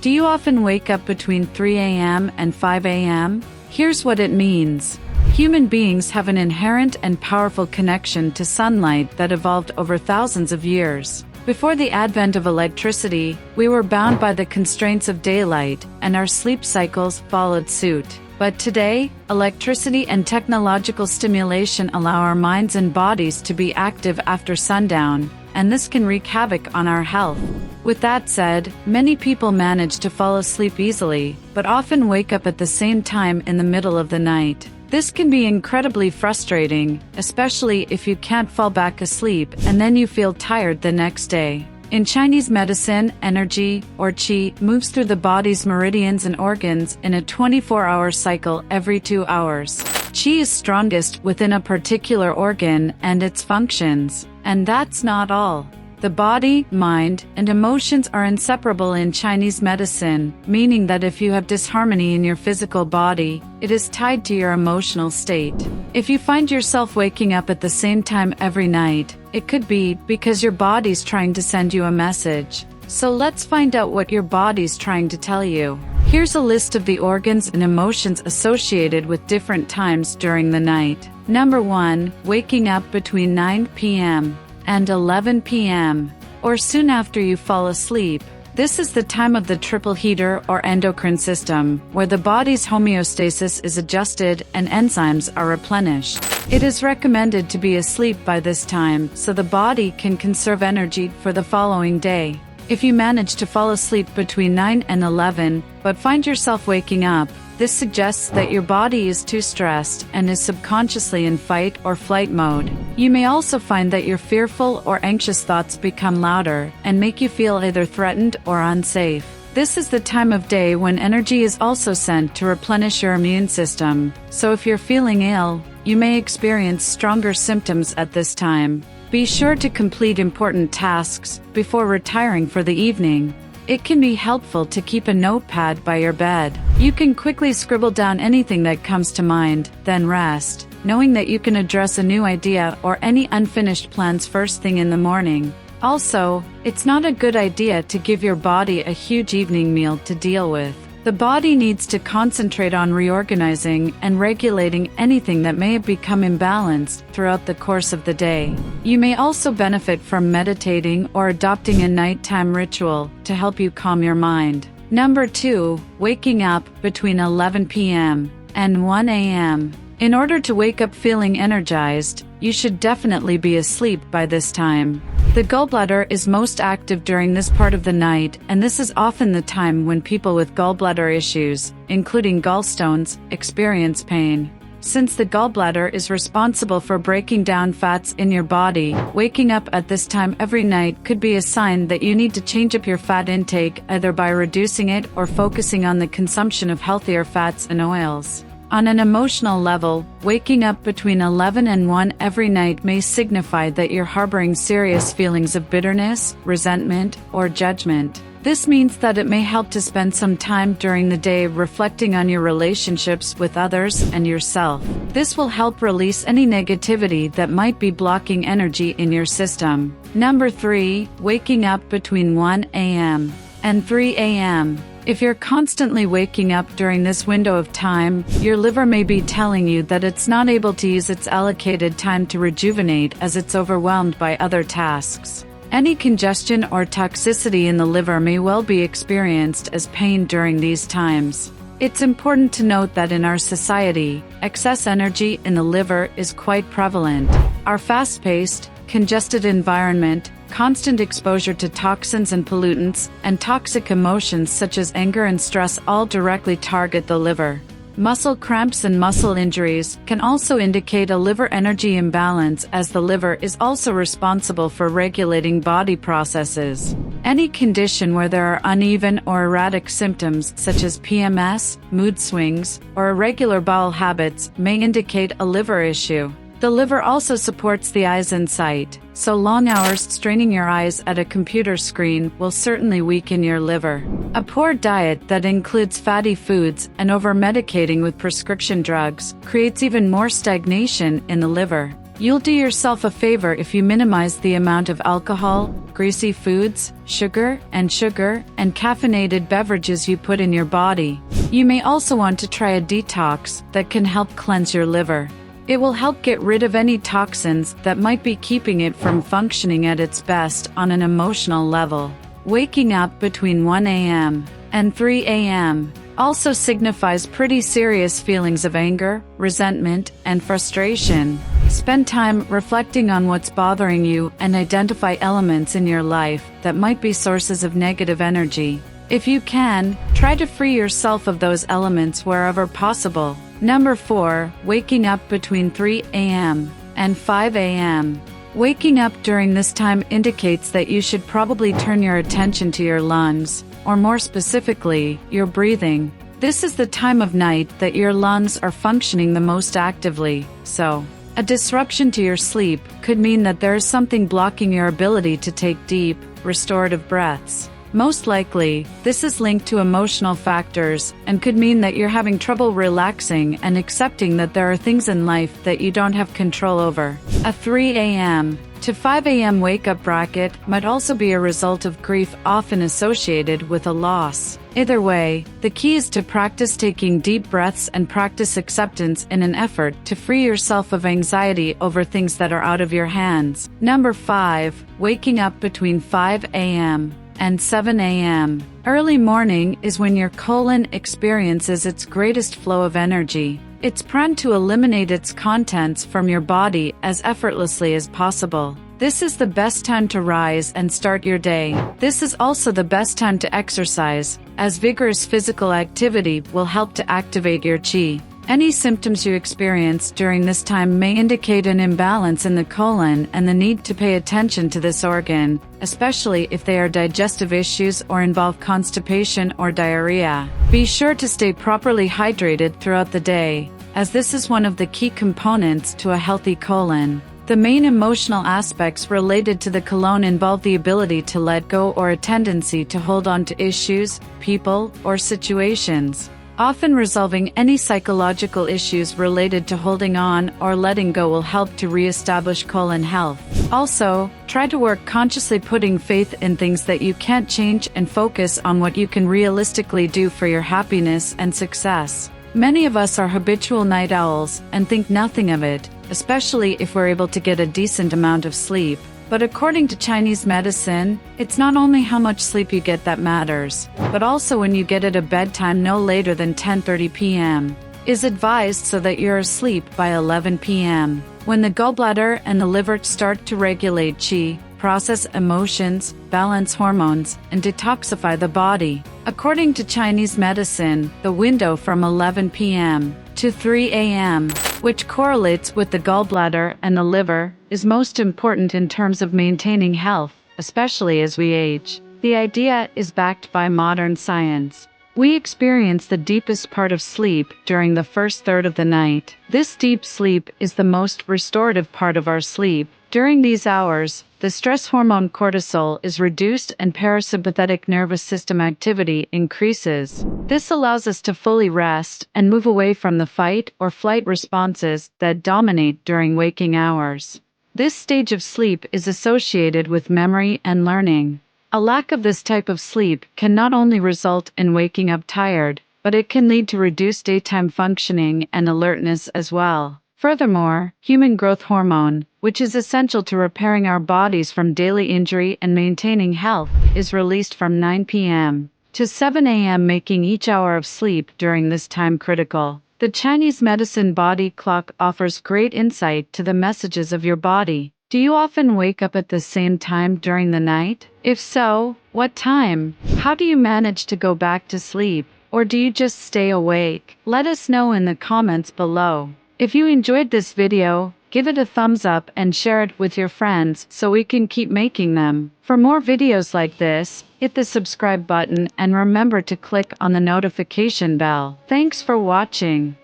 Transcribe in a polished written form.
Do you often wake up between 3 a.m. and 5 a.m.? Here's what it means. Human beings have an inherent and powerful connection to sunlight that evolved over thousands of years. Before the advent of electricity, we were bound by the constraints of daylight, and our sleep cycles followed suit. But today, electricity and technological stimulation allow our minds and bodies to be active after sundown, and this can wreak havoc on our health. With that said, many people manage to fall asleep easily, but often wake up at the same time in the middle of the night. This can be incredibly frustrating, especially if you can't fall back asleep and then you feel tired the next day. In Chinese medicine, energy, or qi, moves through the body's meridians and organs in a 24-hour cycle every 2 hours. Qi is strongest within a particular organ and its functions. And that's not all. The body, mind, and emotions are inseparable in Chinese medicine, meaning that if you have disharmony in your physical body, it is tied to your emotional state. If you find yourself waking up at the same time every night, it could be because your body's trying to send you a message. So let's find out what your body's trying to tell you. Here's a list of the organs and emotions associated with different times during the night. Number 1, waking up between 9 p.m. and 11 p.m., or soon after you fall asleep. This is the time of the triple heater or endocrine system, where the body's homeostasis is adjusted and enzymes are replenished. It is recommended to be asleep by this time so the body can conserve energy for the following day. If you manage to fall asleep between 9 and 11, but find yourself waking up, this suggests that your body is too stressed and is subconsciously in fight or flight mode. You may also find that your fearful or anxious thoughts become louder and make you feel either threatened or unsafe. This is the time of day when energy is also sent to replenish your immune system, so if you're feeling ill, you may experience stronger symptoms at this time. Be sure to complete important tasks before retiring for the evening. It can be helpful to keep a notepad by your bed. You can quickly scribble down anything that comes to mind, then rest, knowing that you can address a new idea or any unfinished plans first thing in the morning. Also, it's not a good idea to give your body a huge evening meal to deal with. The body needs to concentrate on reorganizing and regulating anything that may have become imbalanced throughout the course of the day. You may also benefit from meditating or adopting a nighttime ritual to help you calm your mind. Number 2, waking up between 11 p.m. and 1 a.m. In order to wake up feeling energized, you should definitely be asleep by this time. The gallbladder is most active during this part of the night, and this is often the time when people with gallbladder issues, including gallstones, experience pain. Since the gallbladder is responsible for breaking down fats in your body, waking up at this time every night could be a sign that you need to change up your fat intake either by reducing it or focusing on the consumption of healthier fats and oils. On an emotional level, waking up between 11 and 1 every night may signify that you're harboring serious feelings of bitterness, resentment, or judgment. This means that it may help to spend some time during the day reflecting on your relationships with others and yourself. This will help release any negativity that might be blocking energy in your system. Number 3, waking up between 1 a.m. and 3 a.m. If you're constantly waking up during this window of time, your liver may be telling you that it's not able to use its allocated time to rejuvenate as it's overwhelmed by other tasks. Any congestion or toxicity in the liver may well be experienced as pain during these times. It's important to note that in our society, excess energy in the liver is quite prevalent. Our fast-paced, congested environment, constant exposure to toxins and pollutants, and toxic emotions such as anger and stress all directly target the liver. Muscle cramps and muscle injuries can also indicate a liver energy imbalance, as the liver is also responsible for regulating body processes. Any condition where there are uneven or erratic symptoms such as PMS, mood swings, or irregular bowel habits may indicate a liver issue. The liver also supports the eyes and sight, so long hours straining your eyes at a computer screen will certainly weaken your liver. A poor diet that includes fatty foods and over-medicating with prescription drugs creates even more stagnation in the liver. You'll do yourself a favor if you minimize the amount of alcohol, greasy foods, sugar and caffeinated beverages you put in your body. You may also want to try a detox that can help cleanse your liver. It will help get rid of any toxins that might be keeping it from functioning at its best on an emotional level. Waking up between 1 a.m. and 3 a.m. also signifies pretty serious feelings of anger, resentment, and frustration. Spend time reflecting on what's bothering you and identify elements in your life that might be sources of negative energy. If you can, try to free yourself of those elements wherever possible. Number 4, waking up between 3 a.m. and 5 a.m. Waking up during this time indicates that you should probably turn your attention to your lungs, or more specifically, your breathing. This is the time of night that your lungs are functioning the most actively, so a disruption to your sleep could mean that there is something blocking your ability to take deep, restorative breaths. Most likely, this is linked to emotional factors and could mean that you're having trouble relaxing and accepting that there are things in life that you don't have control over. A 3 a.m. to 5 a.m. wake-up bracket might also be a result of grief often associated with a loss. Either way, the key is to practice taking deep breaths and practice acceptance in an effort to free yourself of anxiety over things that are out of your hands. Number 5, waking up between 5 a.m. and 7 a.m. Early morning is when your colon experiences its greatest flow of energy. It's prone to eliminate its contents from your body as effortlessly as possible. This is the best time to rise and start your day. This is also the best time to exercise, as vigorous physical activity will help to activate your qi. Any symptoms you experience during this time may indicate an imbalance in the colon and the need to pay attention to this organ, especially if they are digestive issues or involve constipation or diarrhea. Be sure to stay properly hydrated throughout the day, as this is one of the key components to a healthy colon. The main emotional aspects related to the colon involve the ability to let go or a tendency to hold on to issues, people, or situations. Often resolving any psychological issues related to holding on or letting go will help to re-establish colon health. Also, try to work consciously putting faith in things that you can't change and focus on what you can realistically do for your happiness and success. Many of us are habitual night owls and think nothing of it, especially if we're able to get a decent amount of sleep. But according to Chinese medicine, it's not only how much sleep you get that matters, but also when you get at a bedtime no later than 10:30 p.m. is advised so that you're asleep by 11 p.m. When the gallbladder and the liver start to regulate qi, process emotions, balance hormones, and detoxify the body. According to Chinese medicine, the window from 11 p.m. to 3 a.m., which correlates with the gallbladder and the liver, is most important in terms of maintaining health, especially as we age. The idea is backed by modern science. We experience the deepest part of sleep during the first third of the night. This deep sleep is the most restorative part of our sleep. During these hours, the stress hormone cortisol is reduced and parasympathetic nervous system activity increases. This allows us to fully rest and move away from the fight or flight responses that dominate during waking hours. This stage of sleep is associated with memory and learning. A lack of this type of sleep can not only result in waking up tired, but it can lead to reduced daytime functioning and alertness as well. Furthermore, human growth hormone, which is essential to repairing our bodies from daily injury and maintaining health, is released from 9 p.m. to 7 a.m., making each hour of sleep during this time critical. The Chinese medicine body clock offers great insight to the messages of your body. Do you often wake up at the same time during the night? If so, what time? How do you manage to go back to sleep? Or do you just stay awake? Let us know in the comments below. If you enjoyed this video, give it a thumbs up and share it with your friends so we can keep making them. For more videos like this, hit the subscribe button and remember to click on the notification bell. Thanks for watching.